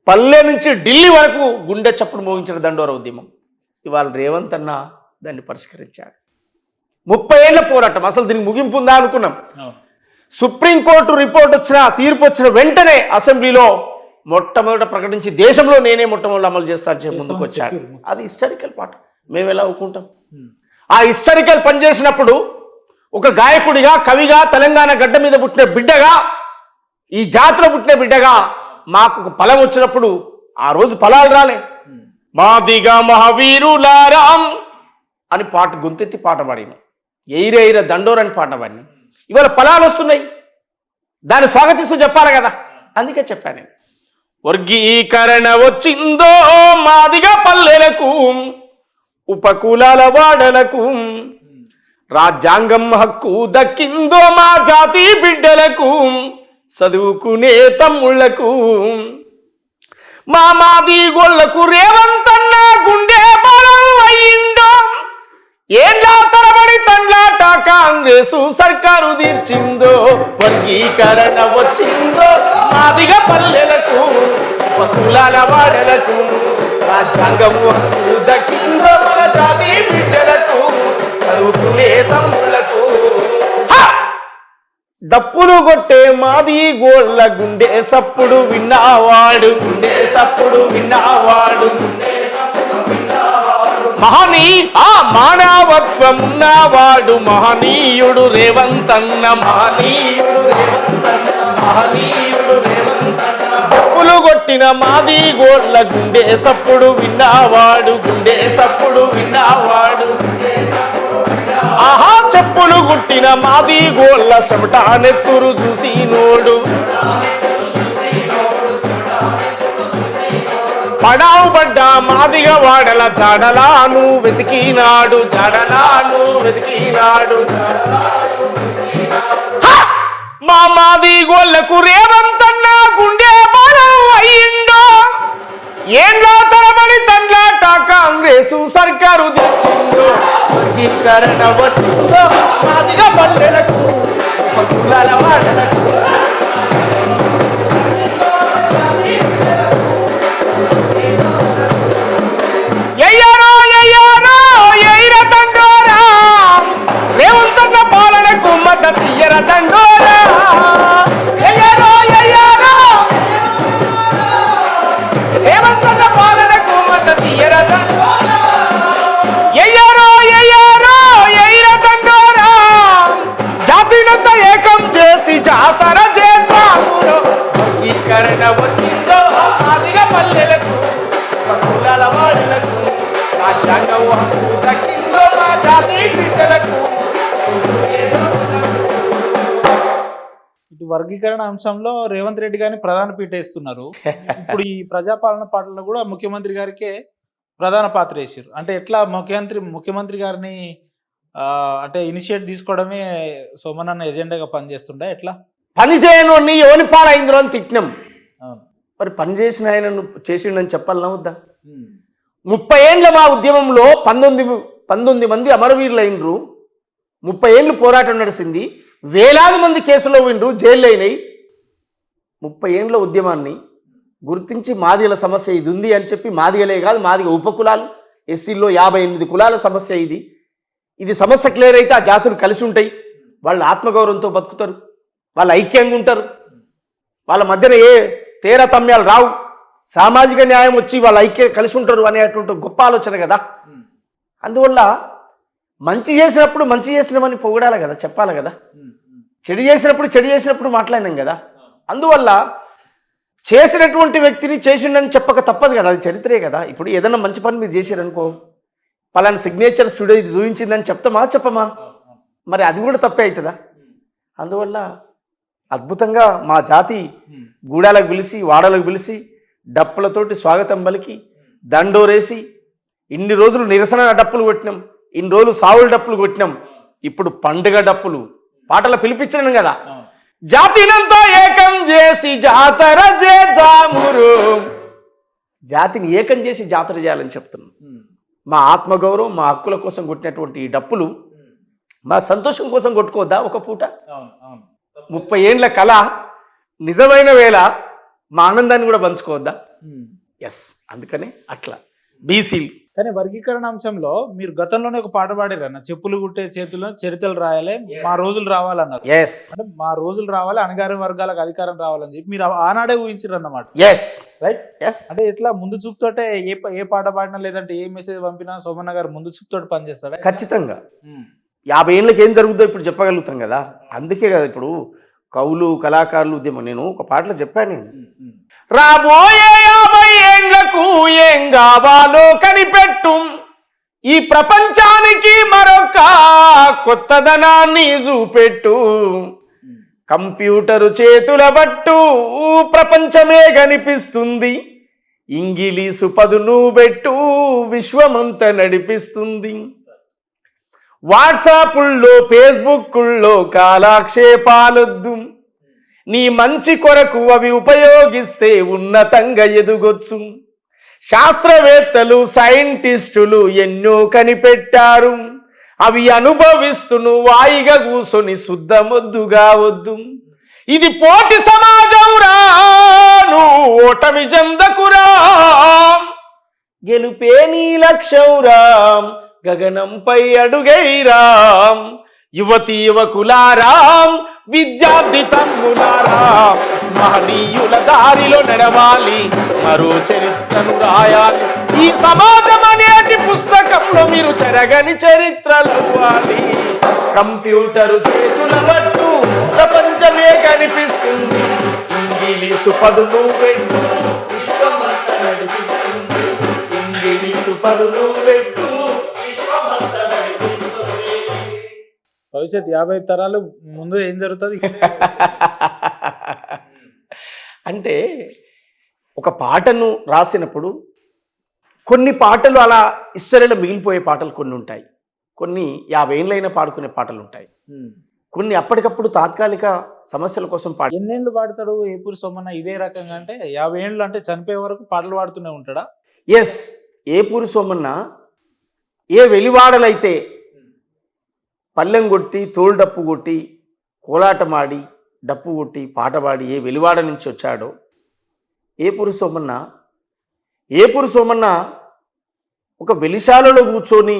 పల్లె నుంచి ఢిల్లీ వరకు గుండె చప్పుడు మోగించిన దండోర ఉద్యమం. ఇవాళ రేవంత్ అన్న దాన్ని పరిష్కరించాడు. 30 ఏళ్ల పోరాటం. అసలు దీనికి ముగింపు ఉందా అనుకున్నాం. సుప్రీంకోర్టు రిపోర్ట్ వచ్చిన తీర్పు వచ్చిన వెంటనే అసెంబ్లీలో మొట్టమొదట ప్రకటించి దేశంలో నేనే మొట్టమొదటి అమలు చేస్తాను ముందుకు వచ్చాడు. అది హిస్టారికల్ పాట. మేము ఎలా ఒప్పుకుంటాం? ఆ హిస్టారికల్ పనిచేసినప్పుడు ఒక గాయకుడిగా, కవిగా, తెలంగాణ గడ్డ మీద పుట్టిన బిడ్డగా, ఈ జాతిలో పుట్టిన బిడ్డగా మాకు ఒక ఫలం వచ్చినప్పుడు ఆ రోజు ఫలాలు రాలే. మాదిగా మహావీరులారాం అని పాట గొంతెత్తి పాట పాడినాం. ఎయిరేయిర దండోర్ అని పాట పాడినాం. ఇవాళ ఫలాలు వస్తున్నాయి. దాన్ని స్వాగతిస్తూ చెప్పాలి కదా. అందుకే చెప్పాను నేను. వర్గీకరణ వచ్చిందో మాదిగా పల్లెలకు, ఉపకులాల వాడలకు, రాజ్యాంగం హక్కు దక్కిందో మా జాతి బిడ్డలకు, చదువుకునే తమ్ముళ్లకు, మా మాది గోళ్లకు రేవంతన్న గుండె బలం అయ్యిందో, ఏండ్లా తరబడి తండ్లాట కాంగ్రెసు సర్కారు తీర్చిందో. వర్గీకరణ వచ్చిందో మాదిగా పల్లెలకు, ఉపకులాల వాడలకు, రాజ్యాంగం హక్కు దక్కిందో మన జాతి బిడ్డలకు, చదువుకునే తమ్ముళ్లకు. డప్పులు కొట్టే మాది గోళ్ళ గుండె సప్పుడు విన్నావాడు, గుండె సప్పుడు విన్నావాడు, మానవత్వం ఉన్నవాడు మహనీయుడు రేవంతన్న, మహనీయుడు రేవంతన్న, మహనీయుడు రేవంతన్న. డప్పులు కొట్టిన మాది గోళ్ళ గుండె సప్పుడు విన్నావాడు, గుండె సప్పుడు విన్నావాడు, ఆహా చెప్పులు గుట్టిన మాది గోళ్ళ చెమట నెత్తురు చూసి నోడు, పడావు పడ్డ మాదిగ వాడల జాడలాను వెతికినాడు, జాడలాను వెతికినాడు. మా మాది గోళ్ళకు రేవంతన్న గుండె బలం అయ్యిందో, ఏండ్లా తరబడి తండ్లాట కాంగ్రెసు సర్కారు తెచ్చిందో. వర్గీకరణ వచ్చిందో మాదిగా పల్లెలకు, ఉపకులాల వాడలకు, ఎయ్యారో ఎయ్యారో ఎయిర దండోరా, రేవంతన్న పాలనకు మద్దతు ఇయ్యర దండోరా. ఎయ్యారో ఎయ్యారో రేవంతన్న పాలనకు మద్దతు ఇయ్యర దండోరా. ఎయ్యారో ఎయ్యారో ఎయిర దండోరా, జాతినంతా ఏకం చేసి జాతర చేద్దామురో. వర్గీకరణ వచ్చిందో మాదిగా పల్లెలకు, ఉపకులాల వాడలకు, రాజ్యాంగం హక్కు దక్కిందో మా జాతి బిడ్డలకు. ఇటు వర్గీకరణ అంశంలో రేవంత్ రెడ్డి గారిని ప్రధాన పీట వేస్తున్నారు. ఇప్పుడు ఈ ప్రజాపాలన పాటల్లో కూడా ముఖ్యమంత్రి గారికే ప్రధాన పాత్ర వేసారు. అంటే ఎట్లా ముఖ్యమంత్రి గారిని అంటే ఇనిషియేట్ తీసుకోవడమే సోమనన్న ఎజెండాగా పనిచేస్తుండే, ఎట్లా పని చేయను ఎవరి పాలైందో అని తిట్టినాం. మరి పని చేసిన ఆయన చేసిండని చెప్పాలన్నా వద్దా? 30 ఏళ్ళ మా ఉద్యమంలో 19 మంది అమరవీరులు అయినరు. 30 ఏళ్ళు పోరాటం నడిచింది. వేలాది మంది కేసులో విండ్రు, జైళ్ళు అయినాయి. 30 ఏళ్ళ ఉద్యమాన్ని గుర్తించి మాదిగల సమస్య ఇది ఉంది అని చెప్పి, మాదిగలే కాదు మాదిగ ఉపకులాలు, ఎస్సీల్లో 58 కులాల సమస్య ఇది. ఇది సమస్య క్లియర్ అయితే ఆ జాతులు కలిసి ఉంటాయి, వాళ్ళు ఆత్మగౌరవంతో బతుకుతారు, వాళ్ళు ఐక్యంగా ఉంటారు, వాళ్ళ మధ్యన ఏ తేరతమ్యాలు రావు, సామాజిక న్యాయం వచ్చి వాళ్ళు కలిసి ఉంటారు అనేటువంటి గొప్ప ఆలోచన కదా. అందువల్ల మంచి చేసినప్పుడు మంచి చేసినామని పొగడాలి కదా, చెప్పాలి కదా. చెడు చేసినప్పుడు మాట్లాడినాం కదా. అందువల్ల చేసినటువంటి వ్యక్తిని చేసిండని చెప్పక తప్పదు కదా, అది చరిత్రే కదా. ఇప్పుడు ఏదైనా మంచి పని మీరు చేశారనుకో, పలానా సిగ్నేచర్ స్టూడియో ఇది చూపించిందని చెప్పమా? మరి అది కూడా తప్పే అవుతుందా? అందువల్ల అద్భుతంగా మా జాతి గూడాలకు పిలిచి, వాడలకు పిలిచి, డప్పులతోటి స్వాగతం పలికి, దండోరేసి, ఇన్ని రోజులు నిరసన డప్పులు కొట్టినాం, ఇన్ని రోజులు సావుల డప్పులు కొట్టినాం, ఇప్పుడు పండుగ డప్పులు పాటలు పిలిపించినాం కదా. జాతినంతా ఏకం చేసి జాతర చేద్దామురు, జాతిని ఏకం చేసి జాతర చేయాలని చెప్తున్నాం. మా ఆత్మగౌరవం, మా హక్కుల కోసం కొట్టినటువంటి ఈ డప్పులు మా సంతోషం కోసం కొట్టుకోవద్దా ఒక పూట? 30 ఏండ్ల కళ నిజమైన వేళ మా ఆనందాన్ని కూడా పంచుకోవద్దా? ఎస్, అందుకనే అట్లా బీసీలు. కానీ వర్గీకరణ అంశంలో మీరు గతంలోనే ఒక పాట పాడారు అన్న, చెప్పులు కుట్టే చేతుల్లో చరిత్రలు రాయాలి, మా రోజులు రావాలన్నారు. ఎస్, అంటే మా రోజులు రావాలి, అణగారిన వర్గాలకు అధికారం రావాలని చెప్పి మీరు ఆనాడే ఊహించారు అన్నమాట. Yes, right. ఎస్. అంటే ఇట్లా ముందు చూపుతోటే ఏ పాట పాడినా లేదంటే ఏ మెసేజ్ పంపినా సోమన్న గారు ముందు చూపుతోటి పనిచేస్తాడా? ఖచ్చితంగా. 50 ఏళ్ళకి ఏం జరుగుతుందో ఇప్పుడు చెప్పగలుగుతాం కదా. అందుకే కదా ఇప్పుడు కవులు కళాకారులు ఉద్యమం. నేను ఒక పాటలో చెప్పాను, నేను రాబోయే 50 ఏళ్లకు ఏం కావాలో కనిపెట్టు, ఈ ప్రపంచానికి మరొక కొత్తదనాన్ని చూపెట్టు, కంప్యూటరు చేతుల బట్టు ప్రపంచమే కనిపిస్తుంది, ఇంగిలీసు పదును పెట్టు విశ్వమంతా నడిపిస్తుంది, వాట్సాపుల్లో ఫేస్బుక్ల్లో కాలక్షేపాలొద్దు, నీ మంచి కొరకు అవి ఉపయోగిస్తే ఉన్నతంగా ఎదుగొచ్చు, శాస్త్రవేత్తలు సైంటిస్టులు ఎన్నో కనిపెట్టారు, అవి అనుభవిస్తును వాయిగా కూసొని శుద్ధమొద్దుగా వద్దు, ఇది పోటీ సమాజం రాను ఓటమి చెందకురా, గెలుపే నీ లక్ష్యం రామ్ గగనంపై అడుగైరాం, యువతి యువకులారాం విద్యార్థి తమ్ములారాం, మహనీయుల దారిలో నడవాలి, మరో చరిత్రను రాయాలి, ఈ సమాజం అనేటి పుస్తకంలో మీరు చెరగని చరిత్రలు అవ్వాలి, కంప్యూటరు చేతుల పట్టు ప్రపంచమే కనిపిస్తుంది, ఇంగిలీసు పదును పెట్టు విశ్వమంతా నడిపిస్తుంది, ఇంగిలీసు పదును పెట్టు విశ్వమంతా నడిపిస్తుంది. భవిష్యత్ 50 తరాలు ముందు ఏం జరుగుతుంది అంటే ఒక పాటను రాసినప్పుడు కొన్ని పాటలు అలా హిస్టరీలో మిగిలిపోయే పాటలు కొన్ని ఉంటాయి, కొన్ని 50 ఏళ్ళైనా పాడుకునే పాటలు ఉంటాయి, కొన్ని అప్పటికప్పుడు తాత్కాలిక సమస్యల కోసం పాట. ఎన్నేళ్ళు పాడతాడు ఏపూరి సోమన్న ఇదే రకంగా? అంటే 50 ఏళ్ళు అంటే చనిపోయే వరకు పాటలు పాడుతూనే ఉంటాడా? ఎస్, ఏపూరి సోమన్న ఏ వెలివాడలైతే పల్లెం కొట్టి తోలు డప్పు కొట్టి కోలాటమాడి డప్పు కొట్టి పాట పాడి ఏ వెలివాడ నుంచి వచ్చాడో ఏపూరి సోమన్న ఒక వెలిశాలలో కూర్చొని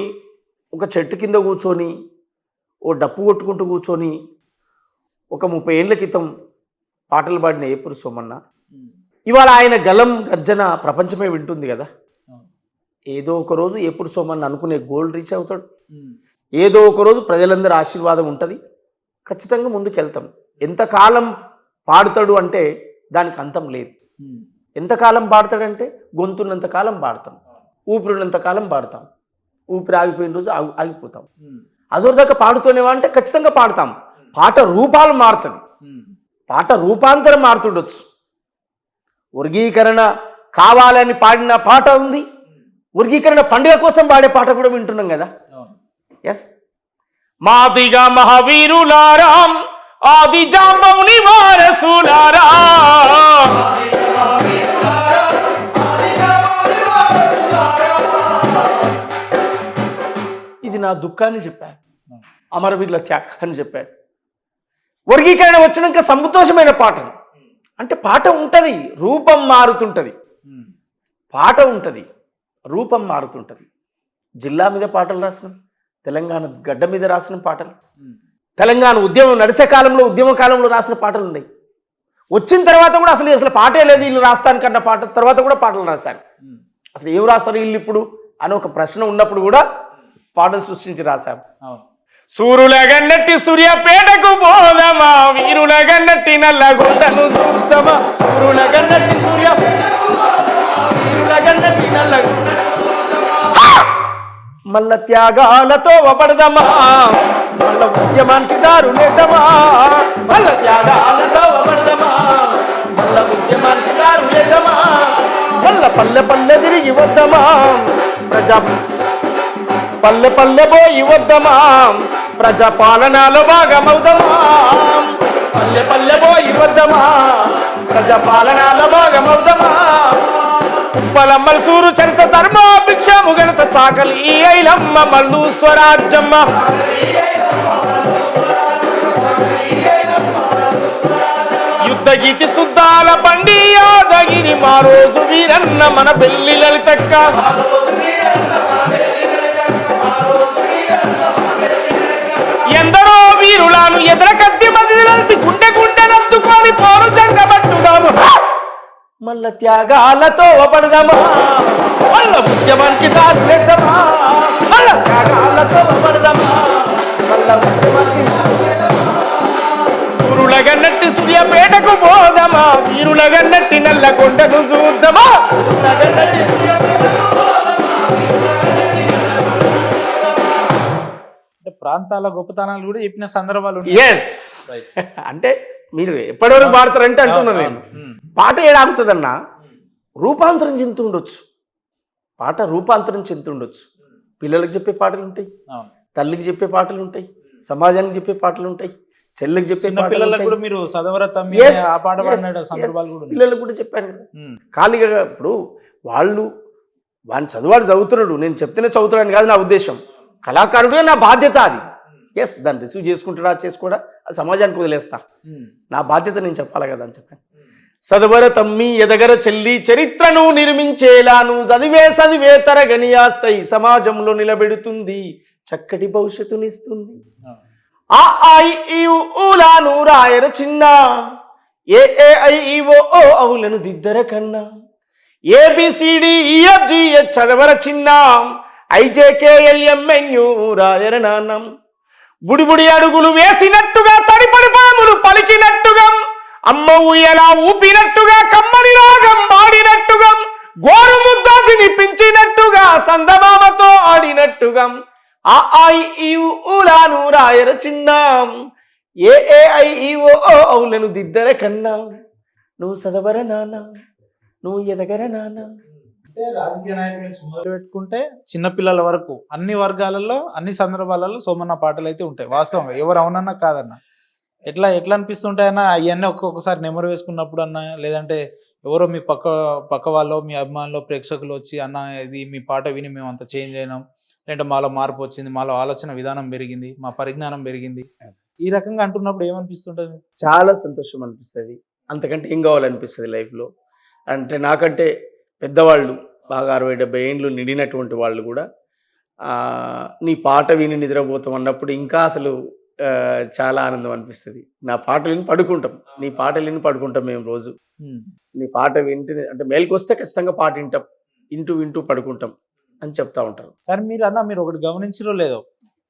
ఒక చెట్టు కింద కూర్చొని ఓ డప్పు కొట్టుకుంటూ కూర్చొని ఒక 30 ఏళ్ల క్రితం పాటలు పాడిన ఏపూరి సోమన్న ఇవాళ ఆయన గలం గర్జన ప్రపంచమే వింటుంది కదా. ఏదో ఒక రోజు ఏపూరి సోమన్న అనుకునే గోల్ రీచ్ అవుతాడు, ఏదో ఒక రోజు ప్రజలందరి ఆశీర్వాదం ఉంటుంది, ఖచ్చితంగా ముందుకెళ్తాం. ఎంతకాలం పాడుతాడు అంటే దానికి అంతం లేదు. ఎంతకాలం పాడతాడంటే గొంతున్నంతకాలం పాడతాం, ఊపిరినంతకాలం పాడతాం, ఊపిరి ఆగిపోయిన రోజు ఆగిపోతాం. అదొరదాకా పాడుతూనేవా అంటే ఖచ్చితంగా పాడతాం. పాట రూపాలు మారుతుంది, పాట రూపాంతరం మారుతుండొచ్చు. వర్గీకరణ కావాలని పాడిన పాట ఉంది, వర్గీకరణ పండుగ కోసం పాడే పాట కూడా వింటున్నాం కదా. ఎస్, మాదిగా మహావీరులారాం ఆది జాంబవుని వారసులారా, ఇది నా దుఃఖాన్ని చెప్పాడు, అమరవీరుల త్యాగాన్ని చెప్పాడు. వర్గీకరణ వచ్చినాక సంతోషమైన పాటలు అంటే పాట ఉంటుంది, రూపం మారుతుంటుంది, పాట ఉంటుంది, రూపం మారుతుంటుంది. జిల్లా మీద పాటలు రాసినాం, తెలంగాణ గడ్డ మీద రాసిన పాటలు, తెలంగాణ ఉద్యమం నడిచే కాలంలో ఉద్యమ కాలంలో రాసిన పాటలు ఉన్నాయి. వచ్చిన తర్వాత కూడా అసలు పాటే లేదు వీళ్ళు రాస్తానికన్న పాట తర్వాత కూడా పాటలు రాశారు. అసలు ఏం రాస్తారు వీళ్ళు ఇప్పుడు అని ఒక ప్రశ్న ఉన్నప్పుడు కూడా పాటలు సృష్టించి రాశారు. సూరులగన్నట్టి సూర్యాపేటకు పోదమా, వీరులగన్నట్టి నల్లగొండను చూద్దామా, సూరులగన్నట్టి సూర్యాపేటకు పోదమా, వీరులగన్నట్టి నల్లగొండ మల్ల త్యాగాలతో వపడదమా, మల్ల ఉద్యమానికి దారులేదమా, మల్ల త్యాగాలతో వపడదమా, మల్ల ఉద్యమానికి దారులేదమా, మల్ల పల్లె పల్లె తిరిగి వద్దమా, ప్రజా పల్లె పల్లె పోయి వద్దమా, ప్రజాపాలనలో భాగమవుదమా, పల్లె పల్లె పోయి వద్దమా, ప్రజాపాలనలో భాగమవుదమా, ఉప్పలమ్మల సూరు చరిత ధర్మ భిక్షము గణత చాకలి ఐలమ్మ మల్లు స్వరాజ్యమ్మ, యుద్ధ శుద్ధగితి శుద్ధాల బండి యాదగిరి మా రోజు వీరన్న మన పెళ్లి లలితక్క ఎందరో వీరులను ఎదర కత్తి మంది కలిసి గుండె గుండె నత్తుకొని పోరు జంగబట్టుదాము మల్ల త్యాగాలతో పడదామా మల్ల ఉద్యమానికి దారిద్దామా మల్ల త్యాగాలతో పడదామా మల్ల ఉద్యమానికి సూరులగన్నట్టి సూర్యపేటకు పోదమా వీరులగన్నట్టి నల్లగొండను చూద్దామా అంటే ప్రాంతాల గొప్పతనాలు కూడా చెప్పిన సందర్భాలు ఎస్ అంటే మీరు ఎప్పటివరకు పాడతారంటే అంటున్నాను నేను పాట ఏడాగుతుందన్నా రూపాంతరం చెందుతుండొచ్చు పాట రూపాంతరం చెందుతుండొచ్చు పిల్లలకు చెప్పే పాటలు ఉంటాయి తల్లికి చెప్పే పాటలు ఉంటాయి సమాజానికి చెప్పే పాటలు ఉంటాయి చెల్లికి చెప్పే పిల్లలకు కూడా మీరు సదవరతం ఆ పాట పాడిన సందర్భాలు కూడా పిల్లలకు కూడా చెప్పాను కదా ఖాళీగా ఇప్పుడు వాడిని చదువుతున్నాడు నేను చెప్తేనే చదువుతాడని కాదు నా ఉద్దేశం కళాకారుడే నా బాధ్యత అది ఎస్ దాన్ని రిసీవ్ చేసుకుంటాడా చేసుకోడా అది సమాజానికి వదిలేస్తా నా బాధ్యత నేను చెప్పాలి కదా అని చెప్పాను సదవర తమ్మి ఎదగర చెల్లి చరిత్రను నిర్మించేలాను చదివే తరగని ఆస్తయి సమాజంలో నిలబెడుతుంది చక్కటి భవిష్యత్తునిస్తుంది ఆ ఐ ఈ ఊలాను రాయర చిన్న ఏ ఐ ఈ ఓ అవులను దిద్దర కన్నా ఏబిసిడి ఈఎఫ్జిహెచ్ చదవర చిన్న ఐజేకేఎల్ఎంఎన్యు రాయర నాన్నం బుడిబుడి అడుగులు వేసినట్టుగా తడిపడి పాములు పలికినట్టుగా అమ్మ ఊయలా ఊపినట్టుగా కమ్మడి రాగం పాడినట్టుగా గోరు ముద్ద వినిపించినట్టుగా సందమామతో ఆడినట్టుగా ఆ ఐ ఈ ఊలాను రాయర చిన్న ఏ ఐ ఈ ఓ అవులను దిద్దర కన్నా నువ్వు చదవర నాన్న నువ్వు ఎదగర నాన్న. అంటే రాజకీయ నాయకులు పెట్టుకుంటే చిన్నపిల్లల వరకు అన్ని వర్గాలలో అన్ని సందర్భాలలో సోమన్న పాటలు అయితే ఉంటాయి వాస్తవంగా ఎవరు అవునన్నా కాదన్నా ఎట్లా అనిపిస్తుంటాయన్నా అవన్నీ ఒక్కొక్కసారి నెమరు వేసుకున్నప్పుడు అన్నా లేదంటే ఎవరో మీ పక్క వాళ్ళు మీ అభిమానులు ప్రేక్షకులు వచ్చి అన్న ఇది మీ పాట విని మేము అంత చేంజ్ అయినాం లేదంటే మాలో మార్పు వచ్చింది మాలో ఆలోచన విధానం పెరిగింది మా పరిజ్ఞానం పెరిగింది ఈ రకంగా అంటున్నప్పుడు ఏమనిపిస్తుంటుంది? చాలా సంతోషం అనిపిస్తుంది, అంతకంటే ఏం కావాలనిపిస్తుంది లైఫ్లో. అంటే నాకంటే పెద్దవాళ్ళు బాగా 60-70 ఏండ్లు నిండినటువంటి వాళ్ళు కూడా నీ పాట విని నిద్రపోతాం అన్నప్పుడు ఇంకా అసలు చాలా ఆనందం అనిపిస్తుంది. నా పాటలు విని పడుకుంటాం, నీ పాటలు విని పడుకుంటాం మేము రోజు. నీ పాట వింటే అంటే మేల్కొస్తే ఖచ్చితంగా పాట వింటూ పడుకుంటాం అని చెప్తా ఉంటారు. కానీ మీరు ఒకటి గమనించరో లేదో,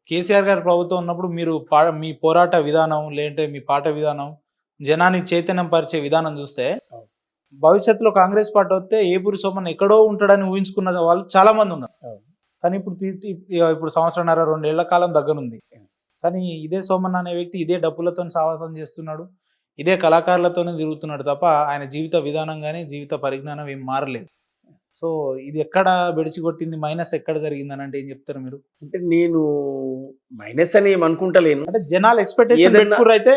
కేసీఆర్ గారి ప్రభుత్వం ఉన్నప్పుడు మీరు మీ పోరాట విధానం లేదంటే మీ పాట విధానం జనానికి చైతన్యం పరిచే విధానం చూస్తే భవిష్యత్తులో కాంగ్రెస్ పార్టీ వస్తే ఏపూరి సోమన్ ఎక్కడో ఉంటాడని ఊహించుకున్న వాళ్ళు చాలా మంది ఉన్నారు. కానీ ఇప్పుడు సంవత్సరంన్నర 2 ఏళ్ల కాలం దగ్గరుంది. కానీ ఇదే సోమన్ అనే వ్యక్తి ఇదే డబ్బులతో సావాసం చేస్తున్నాడు, ఇదే కళాకారులతోనే తిరుగుతున్నాడు తప్ప ఆయన జీవిత విధానం కానీ జీవిత పరిజ్ఞానం ఏం మారలేదు. సో ఇది ఎక్కడ బెడిసి కొట్టింది, మైనస్ ఎక్కడ జరిగిందని అంటే ఏం చెప్తారు మీరు? అంటే నేను మైనస్ అని ఏమనుకుంటలేను. అంటే జనాలు ఎక్స్పెక్టేషన్ అయితే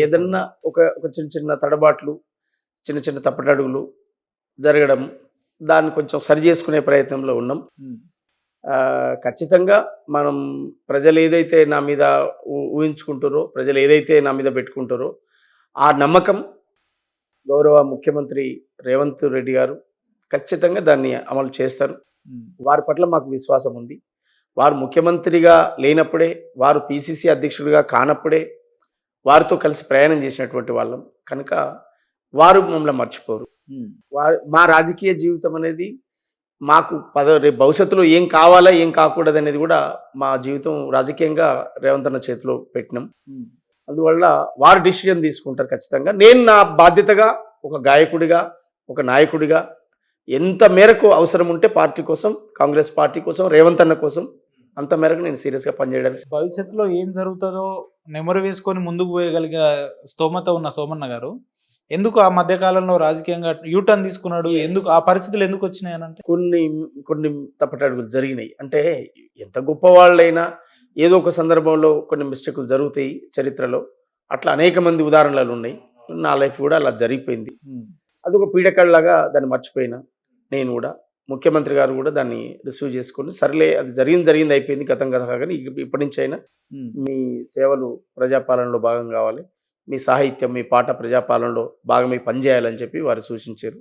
ఏదన్నా ఒక చిన్న తడబాట్లు చిన్న తప్పటడుగులు జరగడం దాన్ని కొంచెం సరి చేసుకునే ప్రయత్నంలో ఉన్నాం. ఖచ్చితంగా మనం ప్రజలు ఏదైతే నా మీద ఊహించుకుంటారో, ప్రజలు ఏదైతే నా మీద పెట్టుకుంటారో ఆ నమ్మకం గౌరవ ముఖ్యమంత్రి రేవంత్ రెడ్డి గారు ఖచ్చితంగా దాన్ని అమలు చేస్తారు. వారి పట్ల మాకు విశ్వాసం ఉంది. వారు ముఖ్యమంత్రిగా లేనప్పుడే, వారు పిసిసి అధ్యక్షుడిగా కానప్పుడే వారితో కలిసి ప్రయాణం చేసినటువంటి వాళ్ళం కనుక వారు మమ్మల్ని మర్చిపోరు. మా రాజకీయ జీవితం అనేది మాకు రేపు భవిష్యత్తులో ఏం కావాలా ఏం కాకూడదు అనేది కూడా మా జీవితం రాజకీయంగా రేవంత్ అన్న చేతిలో పెట్టినాం. అందువల్ల వారు డిసిజన్ తీసుకుంటారు ఖచ్చితంగా. నేను నా బాధ్యతగా ఒక గాయకుడిగా ఒక నాయకుడిగా ఎంత మేరకు అవసరం ఉంటే పార్టీ కోసం, కాంగ్రెస్ పార్టీ కోసం, రేవంత్ అన్న కోసం అంత మేరకు నేను సీరియస్గా పనిచేయడానికి. భవిష్యత్తులో ఏం జరుగుతుందో నెమరు వేసుకొని ముందుకు పోయగలిగే స్తోమత ఉన్న సోమన్న గారు ఎందుకు ఆ మధ్యకాలంలో రాజకీయంగా యూటర్న్ తీసుకున్నాడు? ఎందుకు ఆ పరిస్థితులు ఎందుకు వచ్చినాయి అని అంటే కొన్ని తప్పటడుగులు జరిగినాయి. అంటే ఎంత గొప్ప వాళ్ళైనా ఏదో ఒక సందర్భంలో కొన్ని మిస్టేకులు జరుగుతాయి చరిత్రలో. అట్లా అనేక మంది ఉదాహరణలు ఉన్నాయి. నా లైఫ్ కూడా అలా జరిగిపోయింది. అదొక పీడకల్లాగా దాన్ని మర్చిపోయినా నేను కూడా. ముఖ్యమంత్రి గారు కూడా దాన్ని రిసీవ్ చేసుకొని సర్లే అది జరిగింది అయిపోయింది గతం కదా, కానీ ఇప్పటి నుంచి అయినా మీ సేవలు ప్రజాపాలనలో భాగం కావాలి, మీ సాహిత్యం మీ పాట ప్రజాపాలనలో భాగమై పనిచేయాలని చెప్పి వారు సూచించారు.